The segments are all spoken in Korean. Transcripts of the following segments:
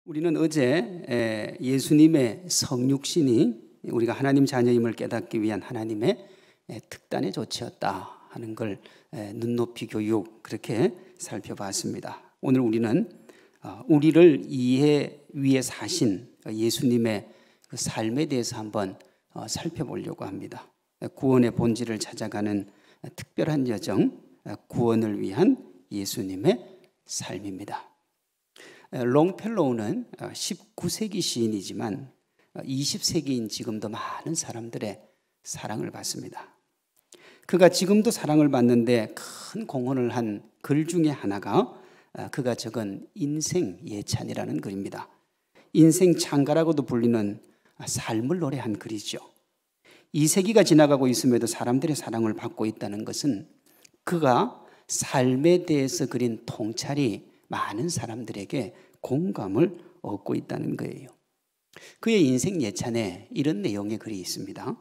우리는 어제 예수님의 성육신이 우리가 하나님 자녀임을 깨닫기 위한 하나님의 특단의 조치였다 하는 걸 눈높이 교육 그렇게 살펴봤습니다. 오늘 우리는 우리를 이해 위해 사신 예수님의 그 삶에 대해서 한번 살펴보려고 합니다. 구원의 본질을 찾아가는 특별한 여정, 구원을 위한 예수님의 삶입니다. 롱펠로우는 19세기 시인이지만 20세기인 지금도 많은 사람들의 사랑을 받습니다. 그가 지금도 사랑을 받는데 큰 공헌을 한 글 중에 하나가 그가 적은 인생 예찬이라는 글입니다. 인생 찬가라고도 불리는 삶을 노래한 글이죠. 2세기가 지나가고 있음에도 사람들의 사랑을 받고 있다는 것은 그가 삶에 대해서 그린 통찰이 많은 사람들에게 공감을 얻고 있다는 거예요. 그의 인생 예찬에 이런 내용의 글이 있습니다.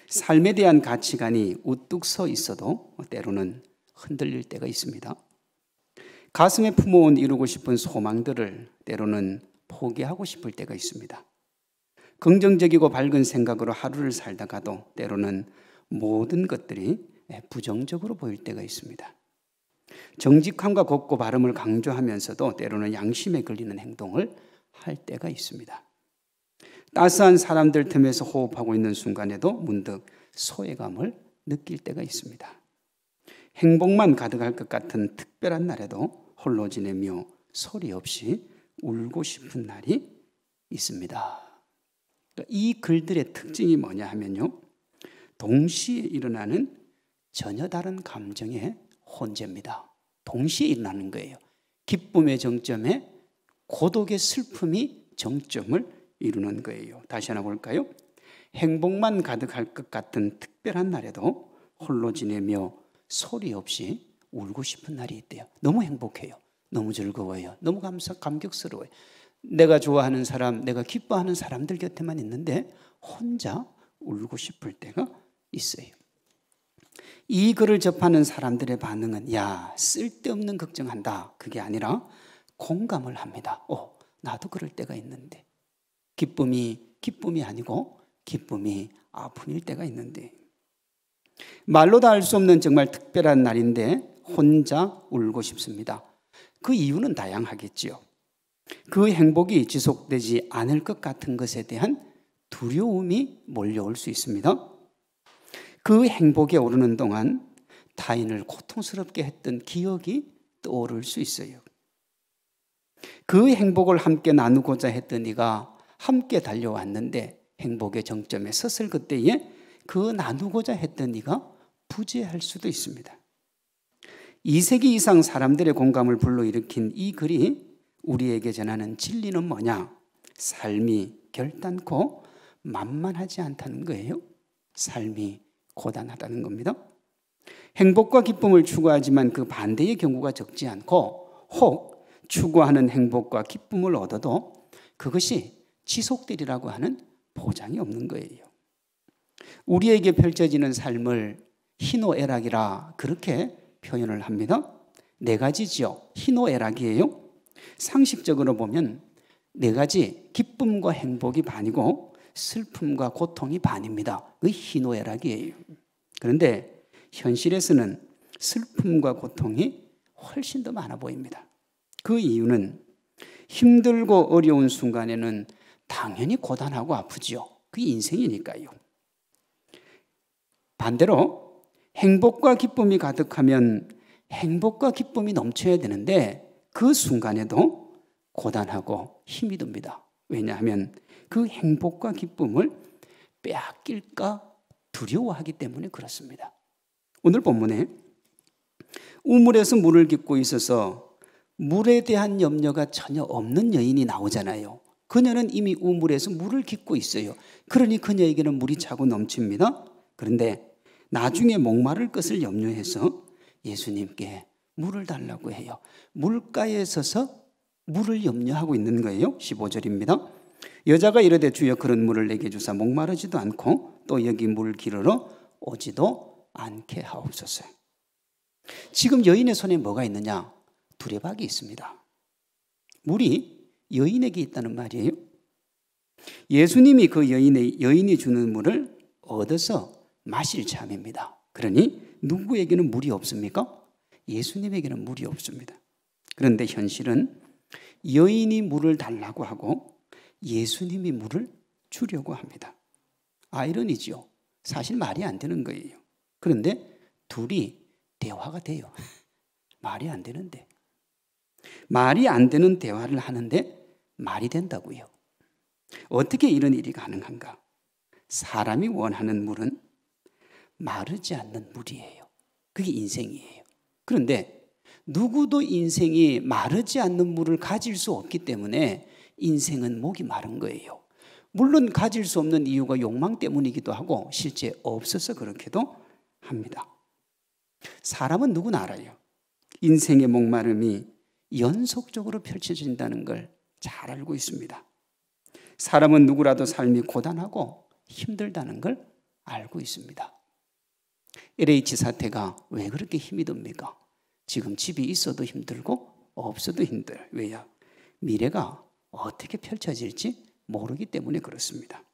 삶에 대한 가치관이 우뚝 서 있어도 때로는 흔들릴 때가 있습니다. 가슴에 품어온 이루고 싶은 소망들을 때로는 포기하고 싶을 때가 있습니다. 긍정적이고 밝은 생각으로 하루를 살다가도 때로는 모든 것들이 부정적으로 보일 때가 있습니다. 정직함과 곱고 바름을 강조하면서도 때로는 양심에 걸리는 행동을 할 때가 있습니다. 따스한 사람들 틈에서 호흡하고 있는 순간에도 문득 소외감을 느낄 때가 있습니다. 행복만 가득할 것 같은 특별한 날에도 홀로 지내며 소리 없이 울고 싶은 날이 있습니다. 이 글들의 특징이 뭐냐 하면요, 동시에 일어나는 전혀 다른 감정의 혼재입니다. 동시에 일어나는 거예요. 기쁨의 정점에 고독의 슬픔이 정점을 이루는 거예요. 다시 하나 볼까요? 행복만 가득할 것 같은 특별한 날에도 홀로 지내며 소리 없이 울고 싶은 날이 있대요. 너무 행복해요. 너무 즐거워요. 너무 감격스러워요. 내가 좋아하는 사람, 내가 기뻐하는 사람들 곁에만 있는데 혼자 울고 싶을 때가 있어요. 이 글을 접하는 사람들의 반응은 야, 쓸데없는 걱정한다, 그게 아니라 공감을 합니다. 나도 그럴 때가 있는데, 기쁨이 아니고 기쁨이 아픔일 때가 있는데, 말로 다 알 수 없는 정말 특별한 날인데 혼자 울고 싶습니다. 그 이유는 다양하겠지요. 그 행복이 지속되지 않을 것 같은 것에 대한 두려움이 몰려올 수 있습니다. 그 행복에 오르는 동안 타인을 고통스럽게 했던 기억이 떠오를 수 있어요. 그 행복을 함께 나누고자 했던 이가 함께 달려왔는데 행복의 정점에 섰을 그때에 그 나누고자 했던 이가 부재할 수도 있습니다. 2세기 이상 사람들의 공감을 불러일으킨 이 글이 우리에게 전하는 진리는 뭐냐? 삶이 결단코 만만하지 않다는 거예요. 삶이 고단하다는 겁니다. 행복과 기쁨을 추구하지만 그 반대의 경우가 적지 않고, 혹 추구하는 행복과 기쁨을 얻어도 그것이 지속되리라고 하는 보장이 없는 거예요. 우리에게 펼쳐지는 삶을 희노애락이라 그렇게 표현을 합니다. 네 가지죠. 희노애락이에요. 상식적으로 보면 네 가지, 기쁨과 행복이 반이고 슬픔과 고통이 반입니다. 그 희노애락이에요. 그런데 현실에서는 슬픔과 고통이 훨씬 더 많아 보입니다. 그 이유는 힘들고 어려운 순간에는 당연히 고단하고 아프죠. 그게 인생이니까요. 반대로 행복과 기쁨이 가득하면 행복과 기쁨이 넘쳐야 되는데 그 순간에도 고단하고 힘이 듭니다. 왜냐하면 그 행복과 기쁨을 빼앗길까 두려워하기 때문에 그렇습니다. 오늘 본문에 우물에서 물을 깃고 있어서 물에 대한 염려가 전혀 없는 여인이 나오잖아요. 그녀는 이미 우물에서 물을 깃고 있어요. 그러니 그녀에게는 물이 차고 넘칩니다. 그런데 나중에 목마를 것을 염려해서 예수님께 물을 달라고 해요. 물가에 서서 물을 염려하고 있는 거예요. 15절입니다. 여자가 이르되 주여 그런 물을 내게 주사 목마르지도 않고 또 여기 물 기르러 오지도 않게 하옵소서. 지금 여인의 손에 뭐가 있느냐? 두레박이 있습니다. 물이 여인에게 있다는 말이에요. 예수님이 그 여인이 주는 물을 얻어서 마실 참입니다. 그러니 누구에게는 물이 없습니까? 예수님에게는 물이 없습니다. 그런데 현실은 여인이 물을 달라고 하고 예수님이 물을 주려고 합니다. 아이러니지요. 사실 말이 안 되는 거예요. 그런데 둘이 대화가 돼요. 말이 안 되는데. 말이 안 되는 대화를 하는데 말이 된다고요. 어떻게 이런 일이 가능한가? 사람이 원하는 물은 마르지 않는 물이에요. 그게 인생이에요. 그런데 누구도 인생이 마르지 않는 물을 가질 수 없기 때문에 인생은 목이 마른 거예요. 물론 가질 수 없는 이유가 욕망 때문이기도 하고 실제 없어서 그렇기도 합니다. 사람은 누구나 알아요. 인생의 목마름이 연속적으로 펼쳐진다는 걸 잘 알고 있습니다. 사람은 누구라도 삶이 고단하고 힘들다는 걸 알고 있습니다. LH 사태가 왜 그렇게 힘이 듭니까? 지금 집이 있어도 힘들고 없어도 힘들어요. 왜요? 미래가 어떻게 펼쳐질지 모르기 때문에 그렇습니다.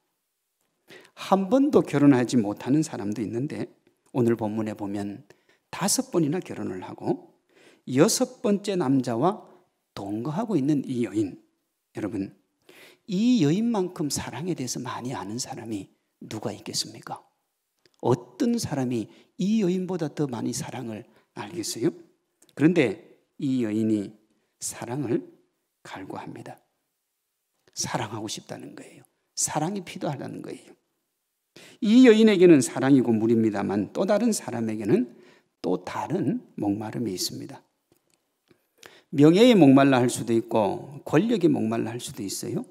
한 번도 결혼하지 못하는 사람도 있는데 오늘 본문에 보면 5번이나 결혼을 하고 6번째 남자와 동거하고 있는 이 여인. 여러분, 이 여인만큼 사랑에 대해서 많이 아는 사람이 누가 있겠습니까? 어떤 사람이 이 여인보다 더 많이 사랑을 알겠어요? 그런데 이 여인이 사랑을 갈구합니다. 사랑하고 싶다는 거예요. 사랑이 필요하다는 거예요. 이 여인에게는 사랑이고 물입니다만 또 다른 사람에게는 또 다른 목마름이 있습니다. 명예에 목말라 할 수도 있고 권력에 목말라 할 수도 있어요.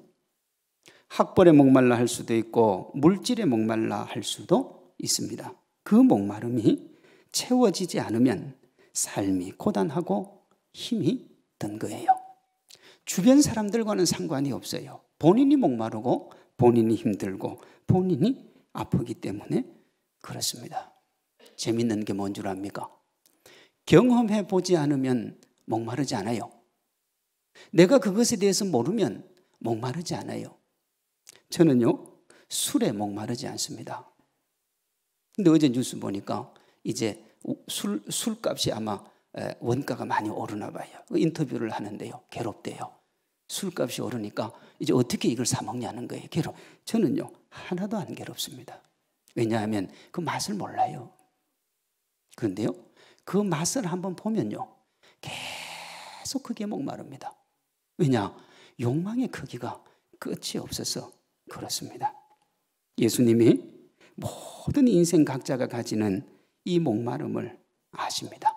학벌에 목말라 할 수도 있고 물질에 목말라 할 수도 있습니다. 그 목마름이 채워지지 않으면 삶이 고단하고 힘이 든 거예요. 주변 사람들과는 상관이 없어요. 본인이 목마르고 본인이 힘들고 본인이 아프기 때문에 그렇습니다. 재밌는 게 뭔 줄 압니까? 경험해 보지 않으면 목마르지 않아요. 내가 그것에 대해서 모르면 목마르지 않아요. 저는요, 술에 목마르지 않습니다. 근데 어제 뉴스 보니까 이제 술값이 아마 원가가 많이 오르나 봐요. 인터뷰를 하는데요, 괴롭대요. 술값이 오르니까 이제 어떻게 이걸 사 먹냐는 거예요. 저는요, 하나도 안 괴롭습니다. 왜냐하면 그 맛을 몰라요. 그런데요, 그 맛을 한번 보면요, 계속 그게 목마릅니다. 왜냐? 욕망의 크기가 끝이 없어서 그렇습니다. 예수님이 모든 인생 각자가 가지는 이 목마름을 아십니다.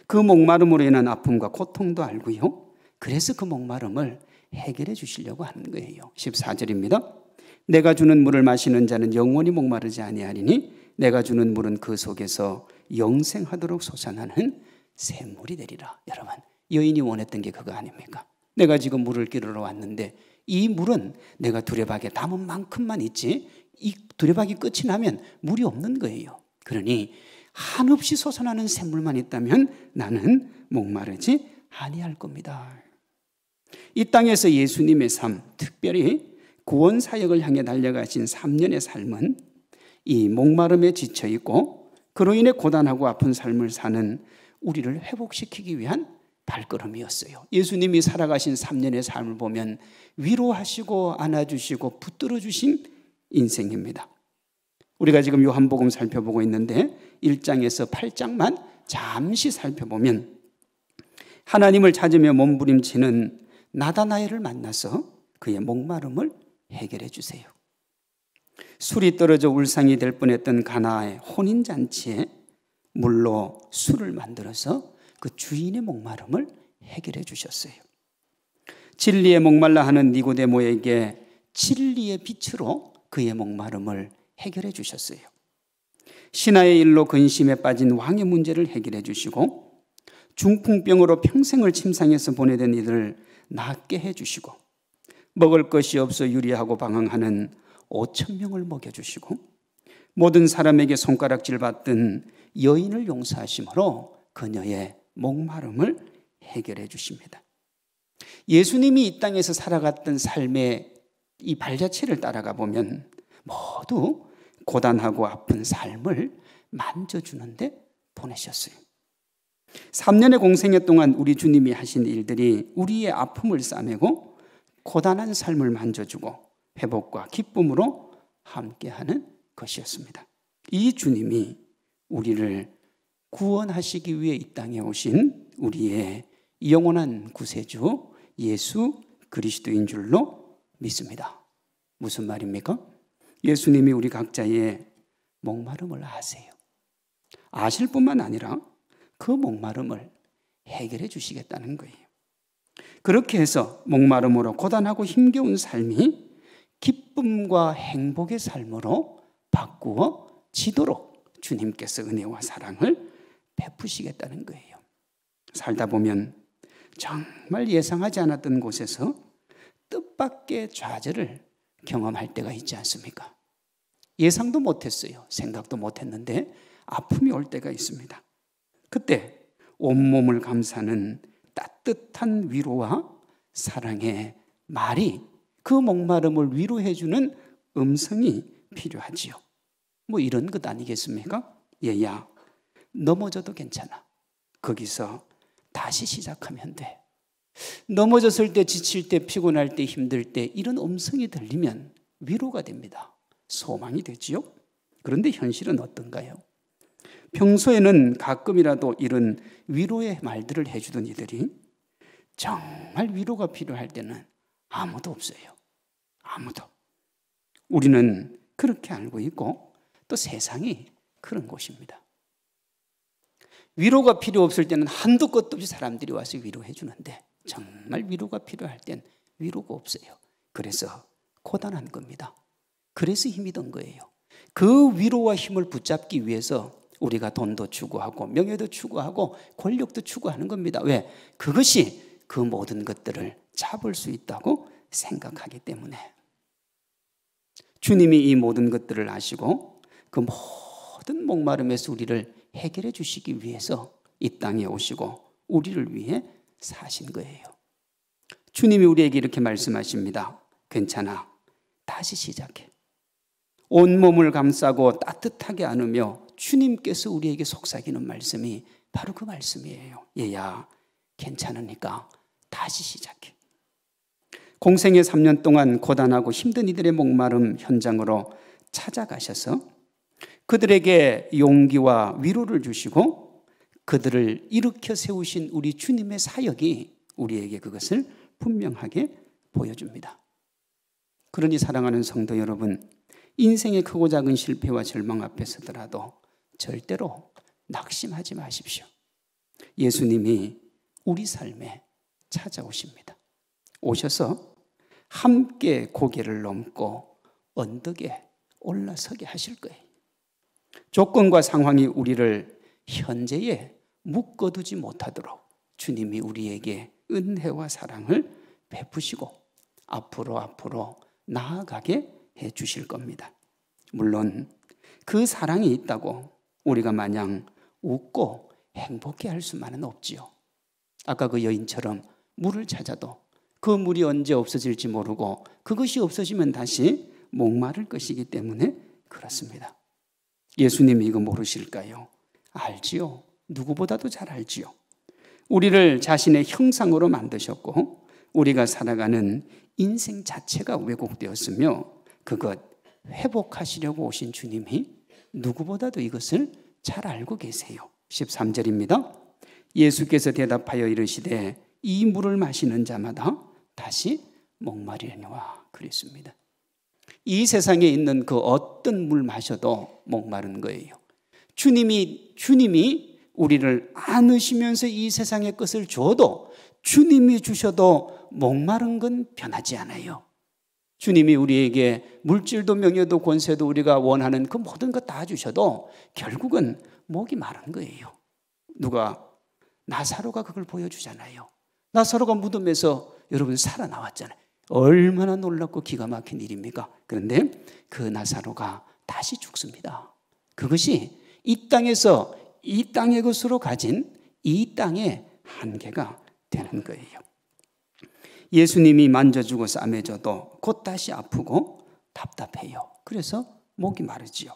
그 목마름으로 인한 아픔과 고통도 알고요. 그래서 그 목마름을 해결해 주시려고 하는 거예요. 14절입니다. 내가 주는 물을 마시는 자는 영원히 목마르지 아니하리니 내가 주는 물은 그 속에서 영생하도록 솟아나는 샘물이 되리라. 여러분, 여인이 원했던 게 그거 아닙니까? 내가 지금 물을 끼러 왔는데 이 물은 내가 두레박에 담은 만큼만 있지 이 두레박이 끝이 나면 물이 없는 거예요. 그러니 한없이 솟아나는 샘물만 있다면 나는 목마르지 아니할 겁니다. 이 땅에서 예수님의 삶, 특별히 구원 사역을 향해 달려가신 3년의 삶은 이 목마름에 지쳐 있고 그로 인해 고단하고 아픈 삶을 사는 우리를 회복시키기 위한 발걸음이었어요. 예수님이 살아가신 3년의 삶을 보면 위로하시고 안아주시고 붙들어 주신 인생입니다. 우리가 지금 요한복음 살펴보고 있는데 1장에서 8장만 잠시 살펴보면 하나님을 찾으며 몸부림치는 나다나엘을 만나서 그의 목마름을 해결해 주세요. 술이 떨어져 울상이 될 뻔했던 가나의 혼인잔치에 물로 술을 만들어서 그 주인의 목마름을 해결해 주셨어요. 진리에 목말라 하는 니고데모에게 진리의 빛으로 그의 목마름을 해결해 주셨어요. 신하의 일로 근심에 빠진 왕의 문제를 해결해 주시고 중풍병으로 평생을 침상에서 보내던 이들을 낫게 해주시고 먹을 것이 없어 유리하고 방황하는 5,000명을 먹여주시고 모든 사람에게 손가락질 받던 여인을 용서하심으로 그녀의 목마름을 해결해 주십니다. 예수님이 이 땅에서 살아갔던 삶의 이 발자취를 따라가 보면 모두 고단하고 아픈 삶을 만져주는데 보내셨어요. 3년의 공생애 동안 우리 주님이 하신 일들이 우리의 아픔을 싸매고 고단한 삶을 만져주고 회복과 기쁨으로 함께하는 것이었습니다. 이 주님이 우리를 구원하시기 위해 이 땅에 오신 우리의 영원한 구세주 예수 그리스도인 줄로 믿습니다. 무슨 말입니까? 예수님이 우리 각자의 목마름을 아세요. 아실 뿐만 아니라 그 목마름을 해결해 주시겠다는 거예요. 그렇게 해서 목마름으로 고단하고 힘겨운 삶이 기쁨과 행복의 삶으로 바꾸어지도록 주님께서 은혜와 사랑을 베푸시겠다는 거예요. 살다 보면 정말 예상하지 않았던 곳에서 뜻밖의 좌절을 경험할 때가 있지 않습니까? 예상도 못했어요. 생각도 못했는데 아픔이 올 때가 있습니다. 그때 온몸을 감싸는 따뜻한 위로와 사랑의 말이 그 목마름을 위로해주는 음성이 필요하지요. 뭐 이런 것 아니겠습니까? 얘야, 넘어져도 괜찮아. 거기서 다시 시작하면 돼. 넘어졌을 때, 지칠 때, 피곤할 때, 힘들 때 이런 음성이 들리면 위로가 됩니다. 소망이 되지요. 그런데 현실은 어떤가요? 평소에는 가끔이라도 이런 위로의 말들을 해주던 이들이 정말 위로가 필요할 때는 아무도 없어요. 아무도. 우리는 그렇게 알고 있고 또 세상이 그런 곳입니다. 위로가 필요 없을 때는 한도 끝도 없이 사람들이 와서 위로해 주는데 정말 위로가 필요할 땐 위로가 없어요. 그래서 고단한 겁니다. 그래서 힘이 든 거예요. 그 위로와 힘을 붙잡기 위해서 우리가 돈도 추구하고 명예도 추구하고 권력도 추구하는 겁니다. 왜? 그것이 그 모든 것들을 잡을 수 있다고 생각하기 때문에. 주님이 이 모든 것들을 아시고 그 모든 목마름에서 우리를 해결해 주시기 위해서 이 땅에 오시고 우리를 위해 사신 거예요. 주님이 우리에게 이렇게 말씀하십니다. 괜찮아. 다시 시작해. 온몸을 감싸고 따뜻하게 안으며 주님께서 우리에게 속삭이는 말씀이 바로 그 말씀이에요. 얘야, 괜찮으니까 다시 시작해. 공생의 3년 동안 고단하고 힘든 이들의 목마름 현장으로 찾아가셔서 그들에게 용기와 위로를 주시고 그들을 일으켜 세우신 우리 주님의 사역이 우리에게 그것을 분명하게 보여줍니다. 그러니 사랑하는 성도 여러분, 인생의 크고 작은 실패와 절망 앞에 서더라도 절대로 낙심하지 마십시오. 예수님이 우리 삶에 찾아오십니다. 오셔서 함께 고개를 넘고 언덕에 올라서게 하실 거예요. 조건과 상황이 우리를 현재에 묶어두지 못하도록 주님이 우리에게 은혜와 사랑을 베푸시고 앞으로 나아가게 해 주실 겁니다. 물론 그 사랑이 있다고 우리가 마냥 웃고 행복해 할 수만은 없지요. 아까 그 여인처럼 물을 찾아도 그 물이 언제 없어질지 모르고 그것이 없어지면 다시 목마를 것이기 때문에 그렇습니다. 예수님이 이거 모르실까요? 알지요. 누구보다도 잘 알지요. 우리를 자신의 형상으로 만드셨고 우리가 살아가는 인생 자체가 왜곡되었으며 그것 회복하시려고 오신 주님이 누구보다도 이것을 잘 알고 계세요. 13절입니다. 예수께서 대답하여 이르시되 이 물을 마시는 자마다 다시 목마르려니와 그랬습니다. 이 세상에 있는 그 어떤 물 마셔도 목마른 거예요. 주님이 우리를 안으시면서 이 세상의 것을 줘도 주님이 주셔도 목마른 건 변하지 않아요. 주님이 우리에게 물질도 명예도 권세도 우리가 원하는 그 모든 것 다 주셔도 결국은 목이 마른 거예요. 누가 나사로가 그걸 보여주잖아요. 나사로가 무덤에서 여러분 살아나왔잖아요. 얼마나 놀랍고 기가 막힌 일입니까? 그런데 그 나사로가 다시 죽습니다. 그것이 이 땅에서 이 땅의 것으로 가진 이 땅의 한계가 되는 거예요. 예수님이 만져주고 싸매줘도 곧 다시 아프고 답답해요. 그래서 목이 마르지요.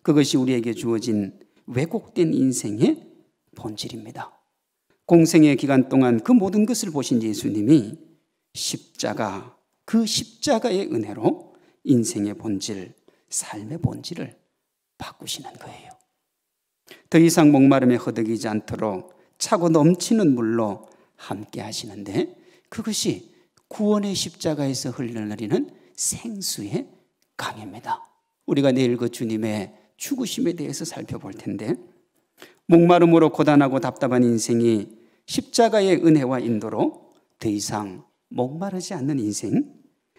그것이 우리에게 주어진 왜곡된 인생의 본질입니다. 공생의 기간 동안 그 모든 것을 보신 예수님이 십자가, 그 십자가의 은혜로 인생의 본질, 삶의 본질을 바꾸시는 거예요. 더 이상 목마름에 허덕이지 않도록 차고 넘치는 물로 함께 하시는데, 그것이 구원의 십자가에서 흘러내리는 생수의 강입니다. 우리가 내일 그 주님의 죽으심에 대해서 살펴볼 텐데, 목마름으로 고단하고 답답한 인생이 십자가의 은혜와 인도로 더 이상 목마르지 않는 인생,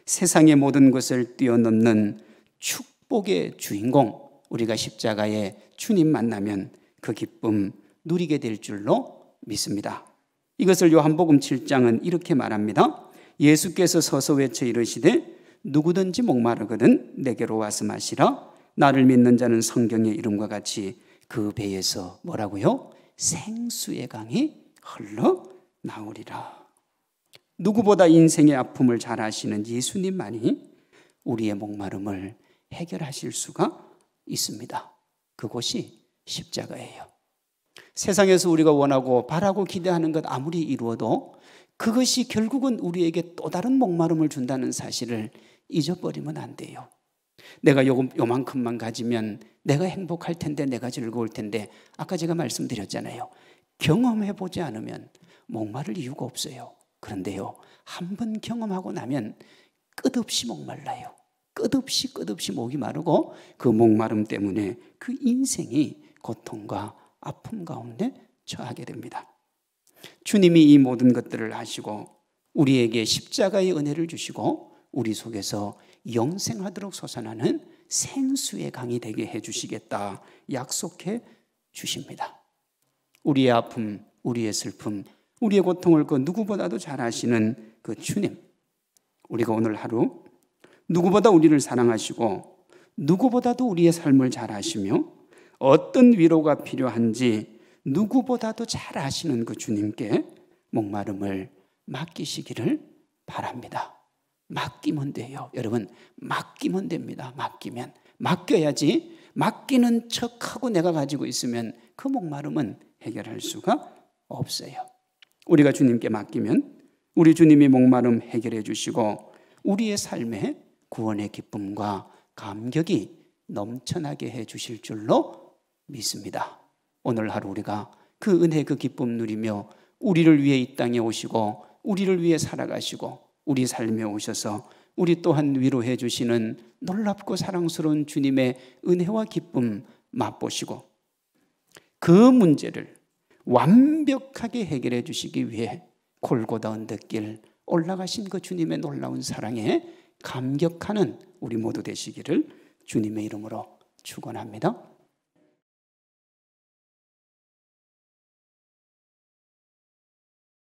세상의 모든 것을 뛰어넘는 축복의 주인공, 우리가 십자가의 주님 만나면 그 기쁨 누리게 될 줄로 믿습니다. 이것을 요한복음 7장은 이렇게 말합니다. 예수께서 서서 외쳐 이르시되 누구든지 목마르거든 내게로 와서 마시라. 나를 믿는 자는 성경의 이름과 같이 그 배에서 뭐라고요? 생수의 강이 흘러나오리라. 누구보다 인생의 아픔을 잘 아시는 예수님만이 우리의 목마름을 해결하실 수가 있습니다. 그곳이 십자가예요. 세상에서 우리가 원하고 바라고 기대하는 것 아무리 이루어도 그것이 결국은 우리에게 또 다른 목마름을 준다는 사실을 잊어버리면 안 돼요. 내가 요만큼만 가지면 내가 행복할 텐데, 내가 즐거울 텐데, 아까 제가 말씀드렸잖아요. 경험해보지 않으면 목마를 이유가 없어요. 그런데요, 한번 경험하고 나면 끝없이 목말라요. 끝없이 목이 마르고 그 목마름 때문에 그 인생이 고통과 아픔 가운데 처하게 됩니다. 주님이 이 모든 것들을 하시고 우리에게 십자가의 은혜를 주시고 우리 속에서 영생하도록 솟아나는 생수의 강이 되게 해주시겠다 약속해 주십니다. 우리의 아픔, 우리의 슬픔, 우리의 고통을 그 누구보다도 잘 아시는 그 주님, 우리가 오늘 하루 누구보다 우리를 사랑하시고 누구보다도 우리의 삶을 잘 아시며 어떤 위로가 필요한지 누구보다도 잘 아시는 그 주님께 목마름을 맡기시기를 바랍니다. 맡기면 돼요. 여러분, 맡기면 됩니다. 맡겨야지. 맡기는 척하고 내가 가지고 있으면 그 목마름은 해결할 수가 없어요. 우리가 주님께 맡기면 우리 주님이 목마름 해결해 주시고 우리의 삶에 구원의 기쁨과 감격이 넘쳐나게 해 주실 줄로 믿습니다. 오늘 하루 우리가 그 은혜, 그 기쁨 누리며 우리를 위해 이 땅에 오시고 우리를 위해 살아가시고 우리 삶에 오셔서 우리 또한 위로해 주시는 놀랍고 사랑스러운 주님의 은혜와 기쁨 맛보시고 그 문제를 완벽하게 해결해 주시기 위해 골고다 언덕길 올라가신 그 주님의 놀라운 사랑에 감격하는 우리 모두 되시기를 주님의 이름으로 축원합니다.